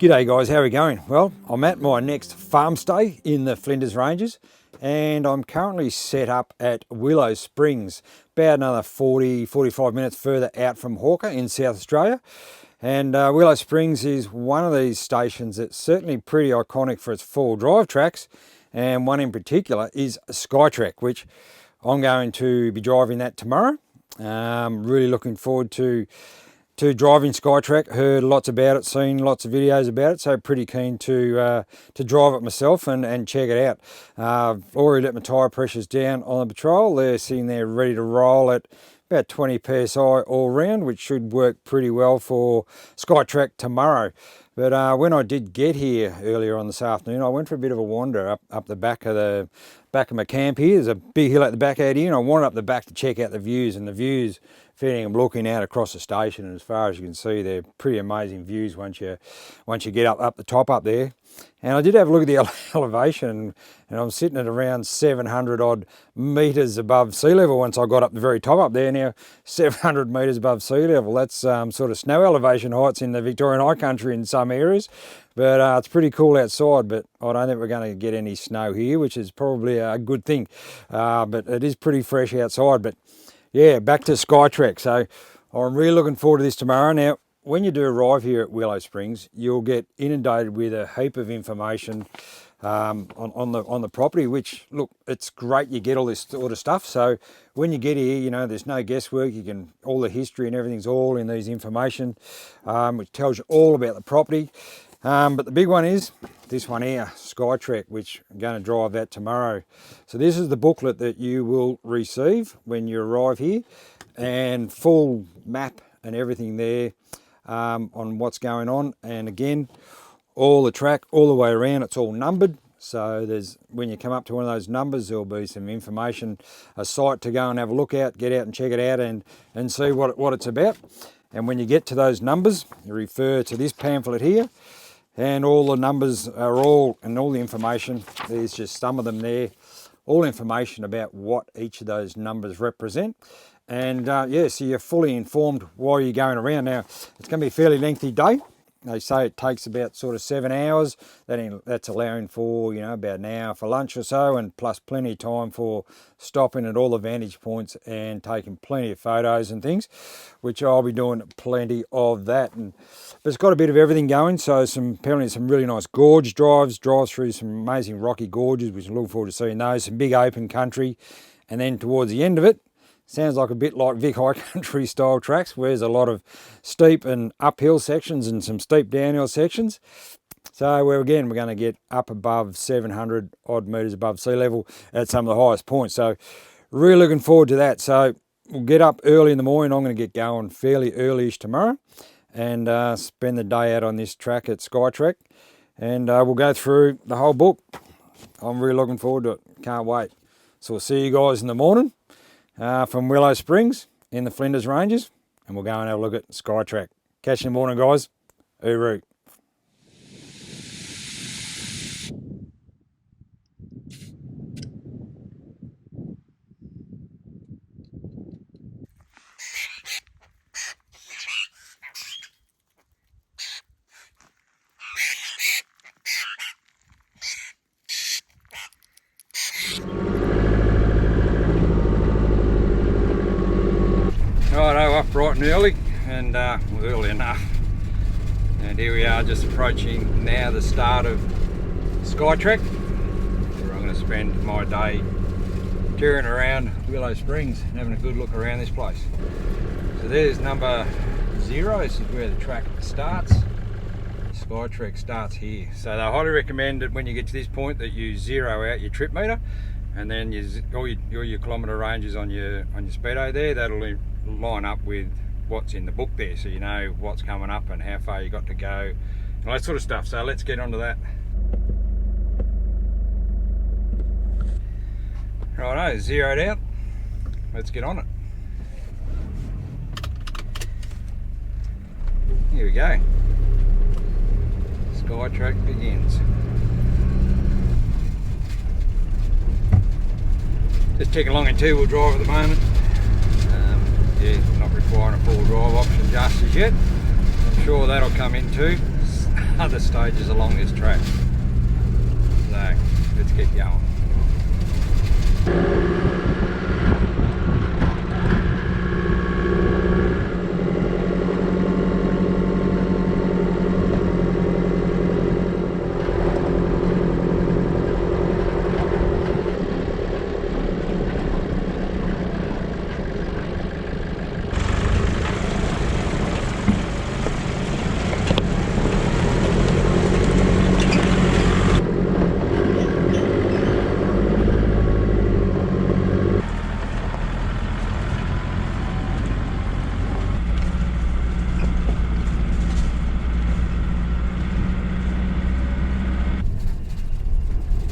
G'day guys, how are we going? Well, I'm at my next farm stay in the Flinders Ranges and I'm currently set up at Willow Springs, about another 40-45 minutes further out from Hawker in South Australia. And Willow Springs is one of these stations that's certainly pretty iconic for its four-wheel drive tracks, and one in particular is SkyTrek, which I'm going to be driving that tomorrow. Really looking forward to driving SkyTrek. Heard lots about it, seen lots of videos about it, so pretty keen to drive it myself and check it out. I've already let my tyre pressures down on the patrol. They're sitting there ready to roll at about 20 psi all round, which should work pretty well for SkyTrek tomorrow. But when I did get here earlier on this afternoon, I went for a bit of a wander up the back of my camp here. There's a big hill at the back out here, and I wandered up the back to check out the views. And the views, I'm looking out across the station, and as far as you can see, they're pretty amazing views once you get up the top up there. And I did have a look at the elevation, and I'm sitting at around 700 odd metres above sea level once I got up the very top up there. Now 700 metres above sea level, that's sort of snow elevation heights in the Victorian High Country in some areas. But it's pretty cool outside, but I don't think we're going to get any snow here, which is probably a good thing. But it is pretty fresh outside. But yeah, back to SkyTrek. So I'm really looking forward to this tomorrow. Now, when you do arrive here at Willow Springs, you'll get inundated with a heap of information on the property, which, look, it's great you get all this sort of stuff. So when you get here, you know, there's no guesswork. You can, all the history and everything's all in these information, which tells you all about the property. But the big one is this one here, SkyTrek, which I'm going to drive that tomorrow. So this is the booklet that you will receive when you arrive here, and full map and everything there on what's going on. And again, all the track all the way around, it's all numbered. So there's, when you come up to one of those numbers, there'll be some information, a site to go and have a look at, get out and check it out and see what it's about. And when you get to those numbers, you refer to this pamphlet here, and all the numbers are all the information. There's just some of them there, all information about what each of those numbers represent. And yeah, so you're fully informed while you're going around. Now, it's going to be a fairly lengthy day. They say it takes about sort of 7 hours. That's allowing for, you know, about an hour for lunch or so, and plus plenty of time for stopping at all the vantage points and taking plenty of photos and things, which I'll be doing plenty of that. But it's got a bit of everything going. So apparently some really nice gorge drives through some amazing rocky gorges, which I'm looking forward to seeing those. Some big open country, and then towards the end of it, sounds like a bit like Vic High Country style tracks, where there's a lot of steep and uphill sections and some steep downhill sections. So we're going to get up above 700 odd metres above sea level at some of the highest points. So really looking forward to that. So we'll get up early in the morning. I'm going to get going fairly early-ish tomorrow and spend the day out on this track at SkyTrek. And we'll go through the whole book. I'm really looking forward to it. Can't wait. So we'll see you guys in the morning. From Willow Springs in the Flinders Ranges, and we'll go and have a look at SkyTrek. Catch you in the morning, guys. Hooroo. Righto, up bright and early, and early enough. And here we are, just approaching now the start of SkyTrek, where I'm going to spend my day touring around Willow Springs and having a good look around this place. So there's number 0. This is where the track starts. SkyTrek starts here. So they highly recommend that when you get to this point that you zero out your trip meter, and then all your kilometre ranges on your speedo there. That'll line up with what's in the book there, so you know what's coming up and how far you got to go and all that sort of stuff. So let's get onto that. Righto, zeroed out. Let's get on it. Here we go. SkyTrek begins. Just ticking along in 2-wheel drive at the moment. Yeah, not requiring a 4-wheel drive option just as yet. I'm sure that'll come in too. other stages along this track. So let's keep going.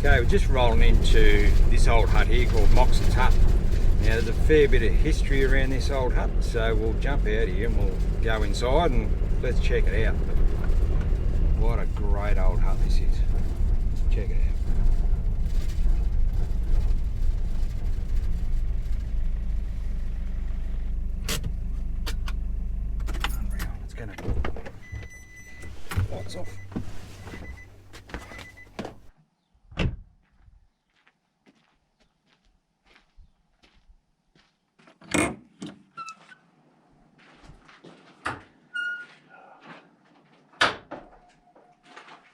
Okay, we're just rolling into this old hut here called Moxon's Hut. Now there's a fair bit of history around this old hut, so we'll jump out here and we'll go inside and let's check it out. What a great old hut this is. Check it out. Unreal. It's gonna lights off.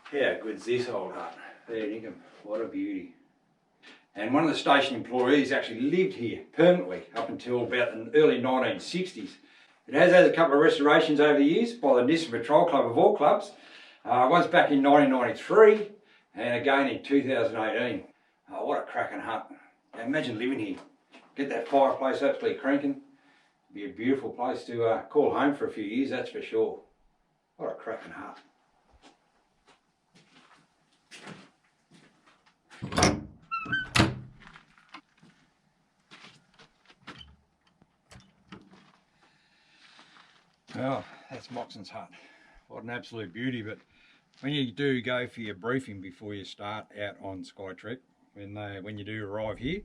How good's this old hut? There you go. What a beauty. And one of the station employees actually lived here permanently up until about the early 1960s. It has had a couple of restorations over the years by the Nissan Patrol Club of all clubs. Once back in 1993 and again in 2018. What a cracking hut. Now imagine living here. Get that fireplace absolutely cranking. It'd be a beautiful place to call home for a few years, that's for sure. What a cracking hut. Well, that's Moxon's Hut. What an absolute beauty. But when you do go for your briefing before you start out on SkyTrek, when you do arrive here,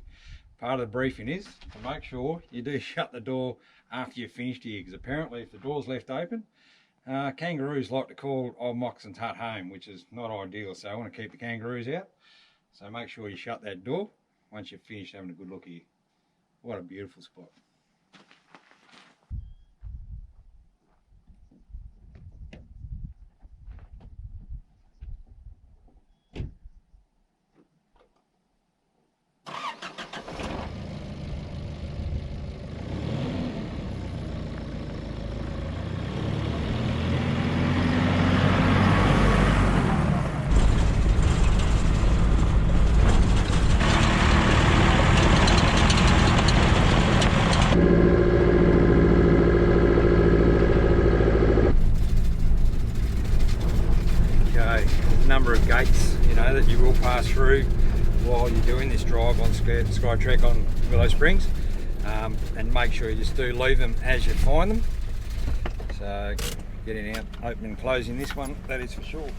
part of the briefing is to make sure you do shut the door after you've finished here, because apparently if the door's left open, kangaroos like to call old Moxon's Hut home, which is not ideal, so I want to keep the kangaroos out. So make sure you shut that door once you've finished having a good look here. What a beautiful spot. Number of gates, you know, that you will pass through while you're doing this drive on SkyTrek on Willow Springs, and make sure you just do leave them as you find them. So getting out, opening and closing this one, that is for sure.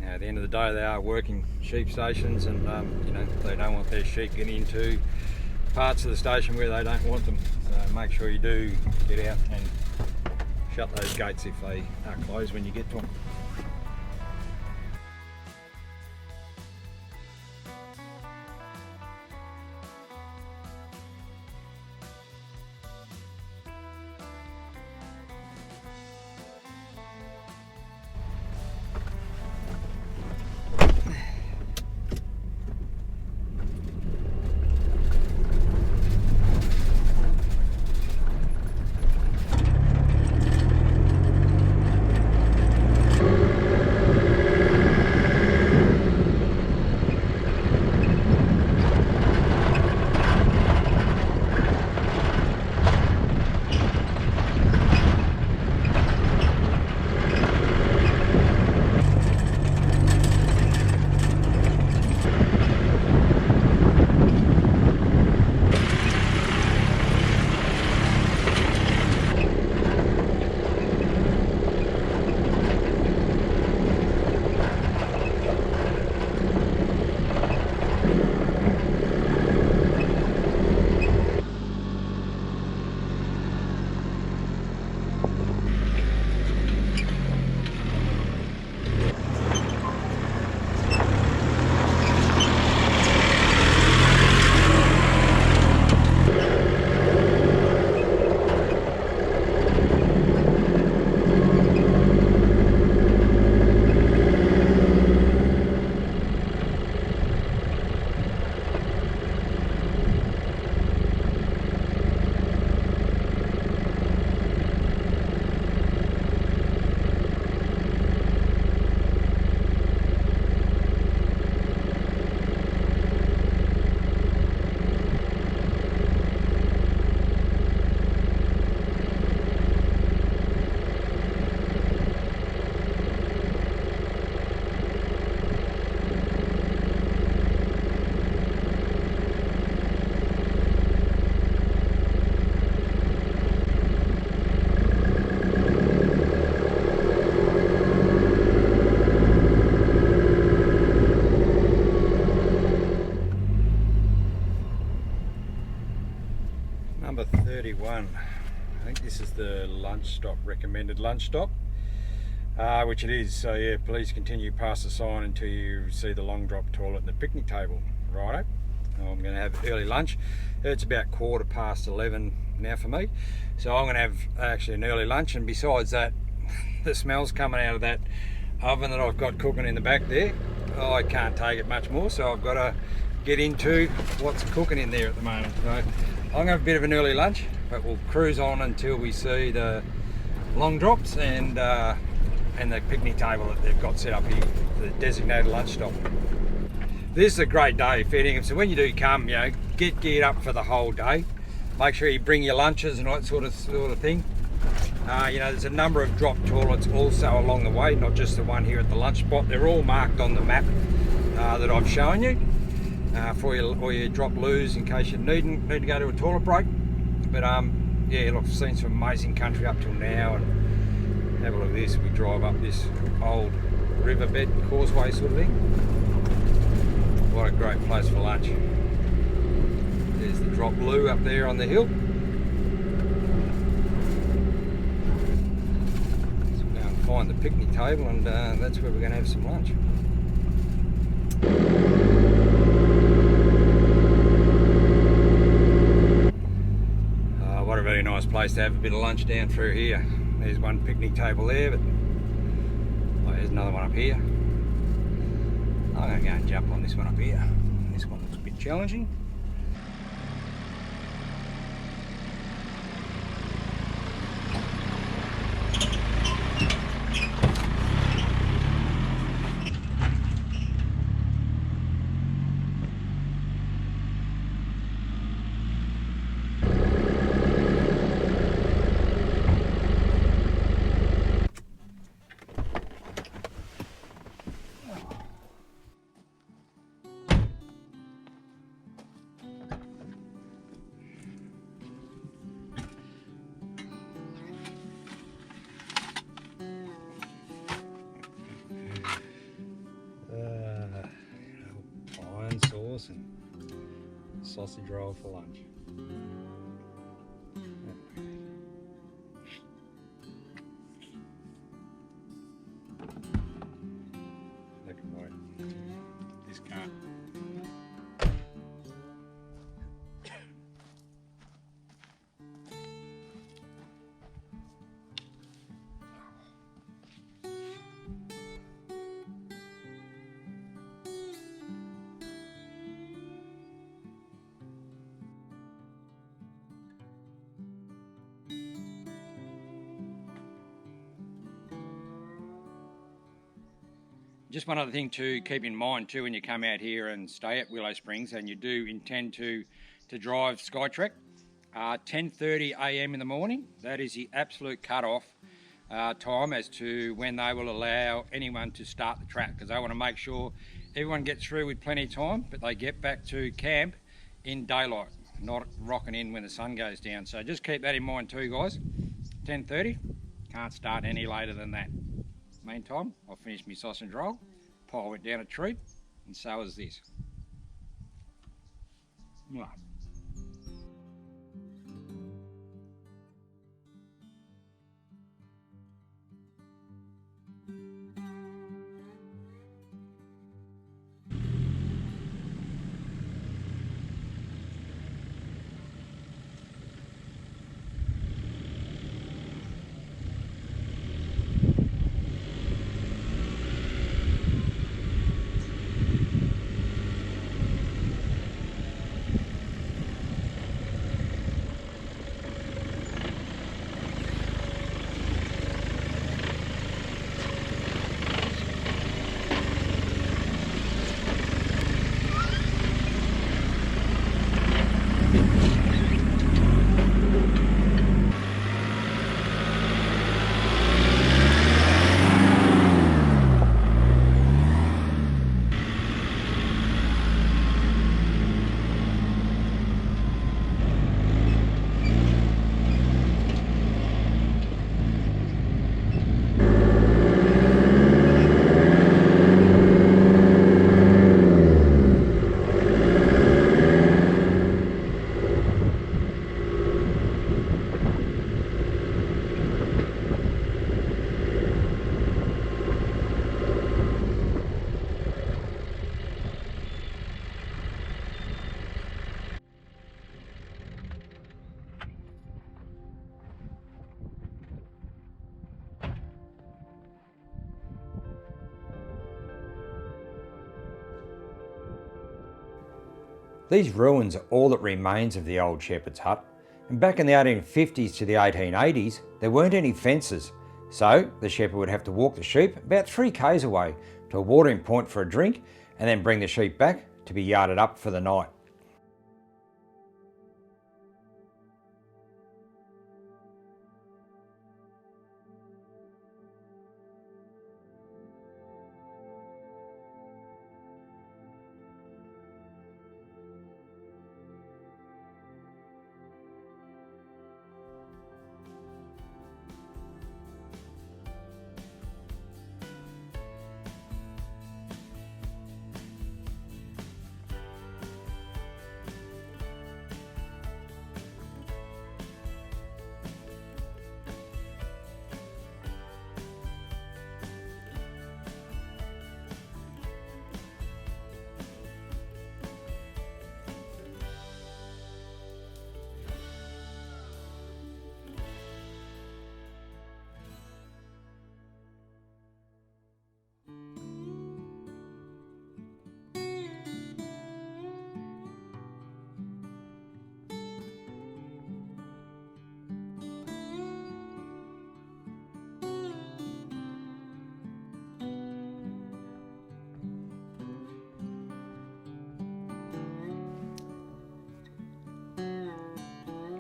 At the end of the day, they are working sheep stations, and you know, they don't want their sheep getting into parts of the station where they don't want them. So make sure you do get out and shut those gates if they are closed when you get to them. lunch stop, recommended lunch stop, which it is. So yeah, please continue past the sign until you see the long drop toilet and the picnic table. Righto. I'm going to have early lunch. It's about 11:15 now for me, so I'm going to have actually an early lunch. And besides that, the smells coming out of that oven that I've got cooking in the back there, I can't take it much more, so I've got to get into what's cooking in there at the moment. So I'm going to have a bit of an early lunch, but we'll cruise on until we see the long drops and the picnic table that they've got set up here, the designated lunch stop. This is a great day feeding them, so when you do come, you know, get geared up for the whole day. Make sure you bring your lunches and all that sort of thing. You know, there's a number of drop toilets also along the way, not just the one here at the lunch spot. They're all marked on the map that I've shown you for your drop loos in case you need to go to a toilet break. But yeah, look, I've seen some amazing country up till now, and have a look at this. We drive up this old riverbed causeway sort of thing. What a great place for lunch. There's the drop loo up there on the hill. So we'll go and find the picnic table, and that's where we're going to have some lunch. What a very nice place to have a bit of lunch down through here. There's one picnic table there, but there's another one up here. I'm going to go and jump on this one up here. This one looks a bit challenging. Sauce and sausage roll for lunch. Black and white. This can't. Just one other thing to keep in mind too when you come out here and stay at Willow Springs and you do intend to drive SkyTrek, 10:30 a.m. in the morning, that is the absolute cut-off time as to when they will allow anyone to start the track, because they want to make sure everyone gets through with plenty of time, but they get back to camp in daylight, not rocking in when the sun goes down. So just keep that in mind too, guys. 10:30, can't start any later than that. Meantime, I'll finish my sausage roll, pile went down a treat, and so is this. Mwah. These ruins are all that remains of the old shepherd's hut, and back in the 1850s to the 1880s there weren't any fences, so the shepherd would have to walk the sheep about 3 k's away to a watering point for a drink and then bring the sheep back to be yarded up for the night.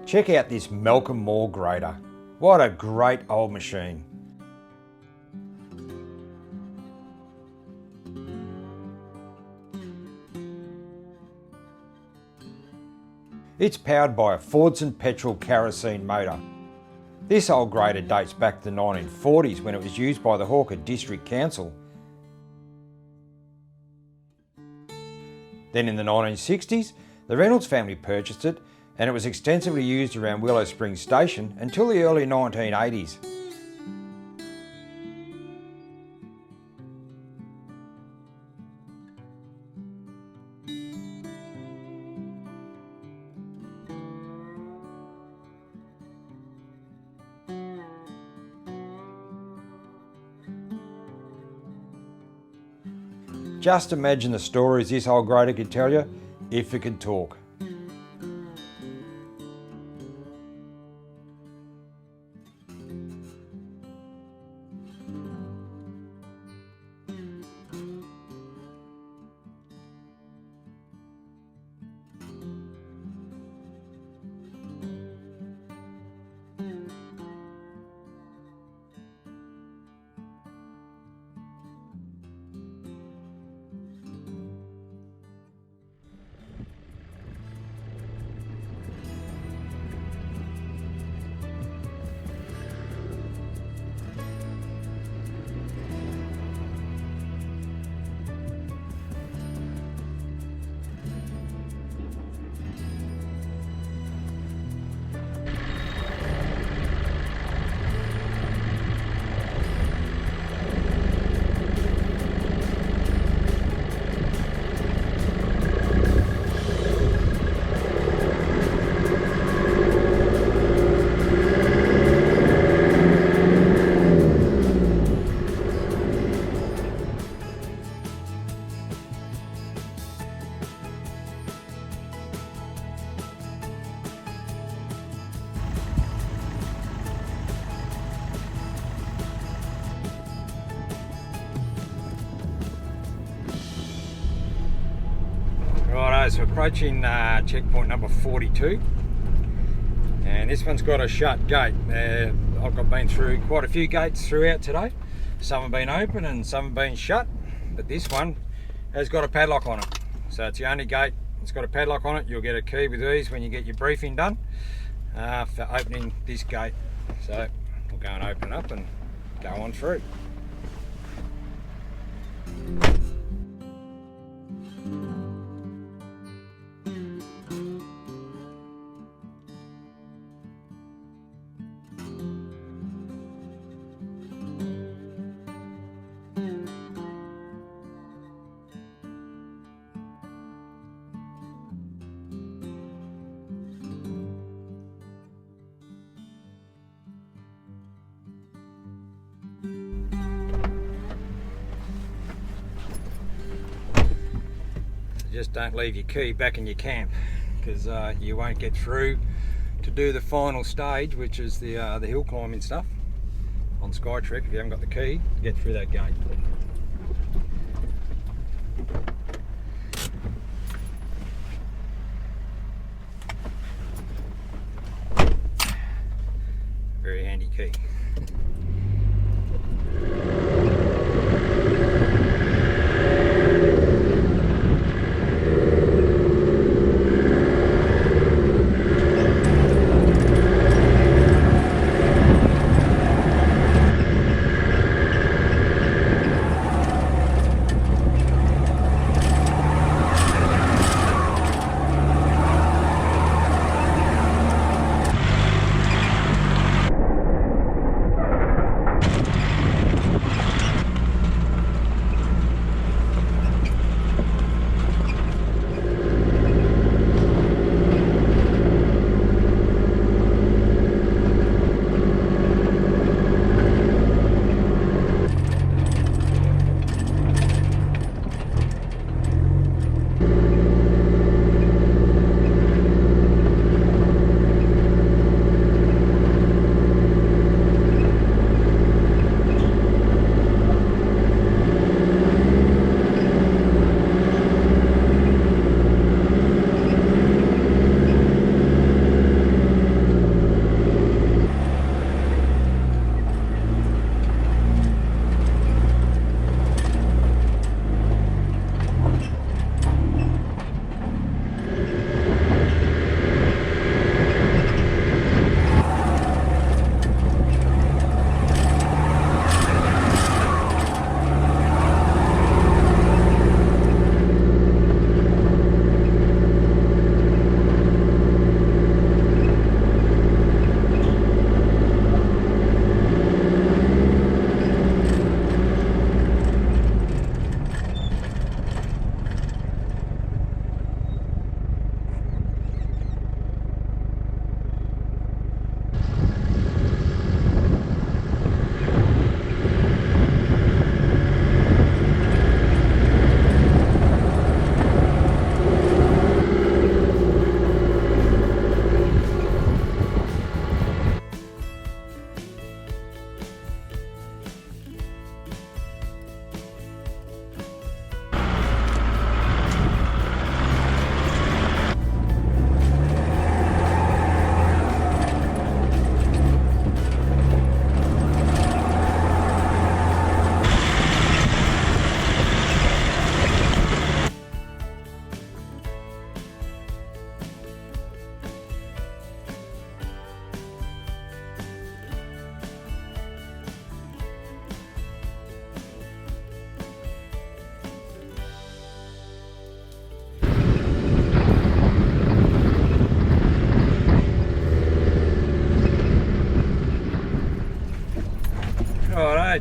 Check out this Malcolm Moore grader. What a great old machine. It's powered by a Fordson petrol kerosene motor. This old grader dates back to the 1940s when it was used by the Hawker District Council. Then in the 1960s, the Reynolds family purchased it and it was extensively used around Willow Springs Station until the early 1980s. Just imagine the stories this old grader could tell you if it could talk. Righto, so approaching checkpoint number 42, and this one's got a shut gate. I've been through quite a few gates throughout today. Some have been open and some have been shut, but this one has got a padlock on it. So it's the only gate that's got a padlock on it. You'll get a key with these when you get your briefing done for opening this gate. So we'll go and open it up and go on through. just don't leave your key back in your camp, because you won't get through to do the final stage, which is the hill climbing stuff on SkyTrek if you haven't got the key to get through that gate. Very handy key.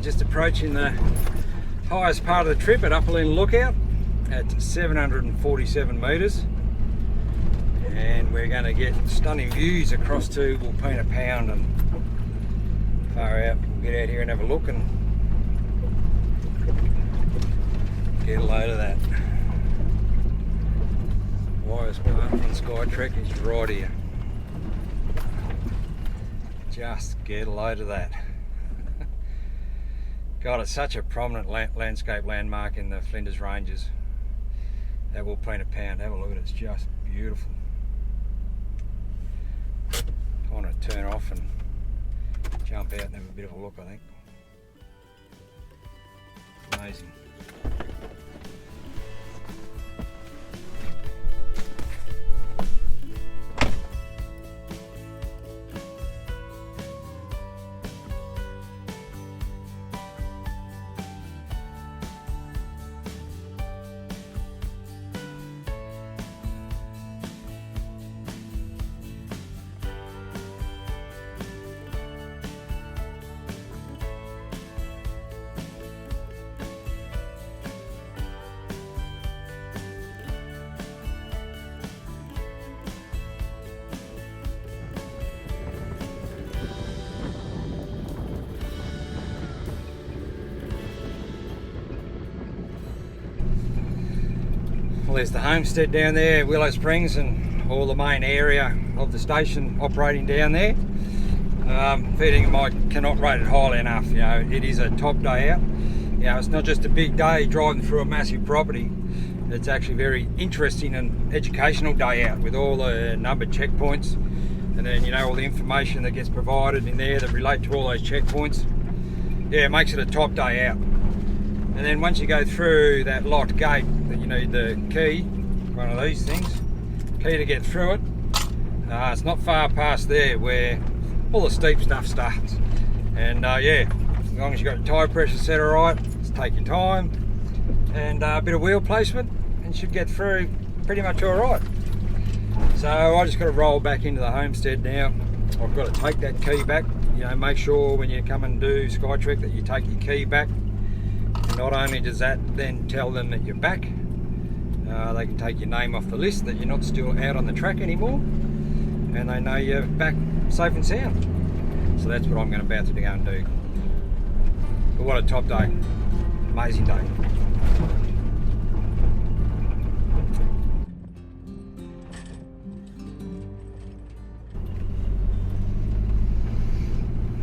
Just approaching the highest part of the trip at Upper Lynn Lookout at 747 metres, and we're going to get stunning views across to Wilpena Pound and far out. We'll get out here and have a look and get a load of that. Highest part on SkyTrek is right here. Just get a load of that. God, it's such a prominent landscape landmark in the Flinders Ranges. That Wilpena Pound, have a look at it, it's just beautiful. I want to turn off and jump out and have a bit of a look, I think. Amazing. Well, there's the homestead down there, Willow Springs, and all the main area of the station operating down there. Feeding them, I cannot rate it highly enough. You know, it is a top day out. You know, it's not just a big day driving through a massive property. It's actually a very interesting and educational day out with all the numbered checkpoints, and then, you know, all the information that gets provided in there that relate to all those checkpoints. Yeah, it makes it a top day out. And then once you go through that locked gate, you need the key, one of these things, key to get through it. It's not far past there where all the steep stuff starts. And yeah, as long as you've got your tyre pressure set alright, just take your time, and a bit of wheel placement, and you should get through pretty much alright. So I just got to roll back into the homestead now. I've got to take that key back. You know, make sure when you come and do SkyTrek that you take your key back. And not only does that then tell them that you're back, they can take your name off the list, that you're not still out on the track anymore, and they know you're back safe and sound. So that's what I'm about to go and do. But what a top day. Amazing day.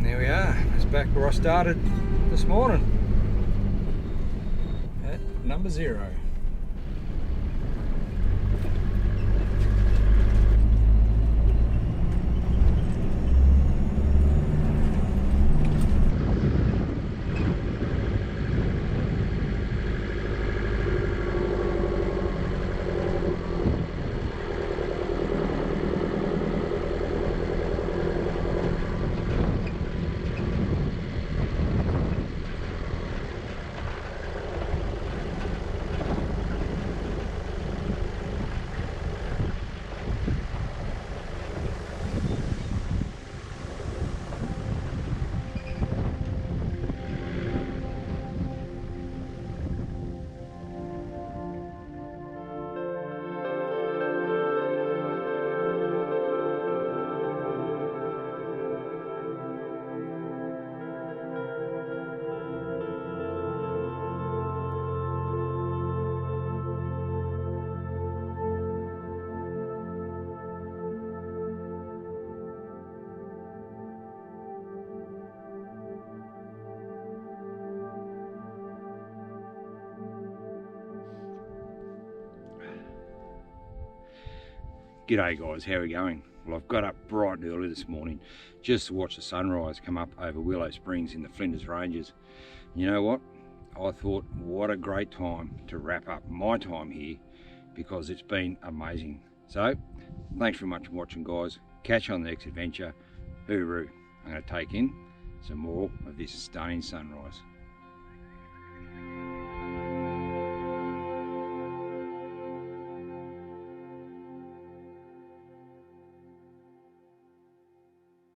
There we are. It's back where I started this morning. At number 0. G'day guys, how are we going? Well, I've got up bright and early this morning just to watch the sunrise come up over Willow Springs in the Flinders Ranges. You know what? I thought, what a great time to wrap up my time here, because it's been amazing. So, thanks very much for watching, guys. Catch you on the next adventure. Hooroo. I'm going to take in some more of this stunning sunrise.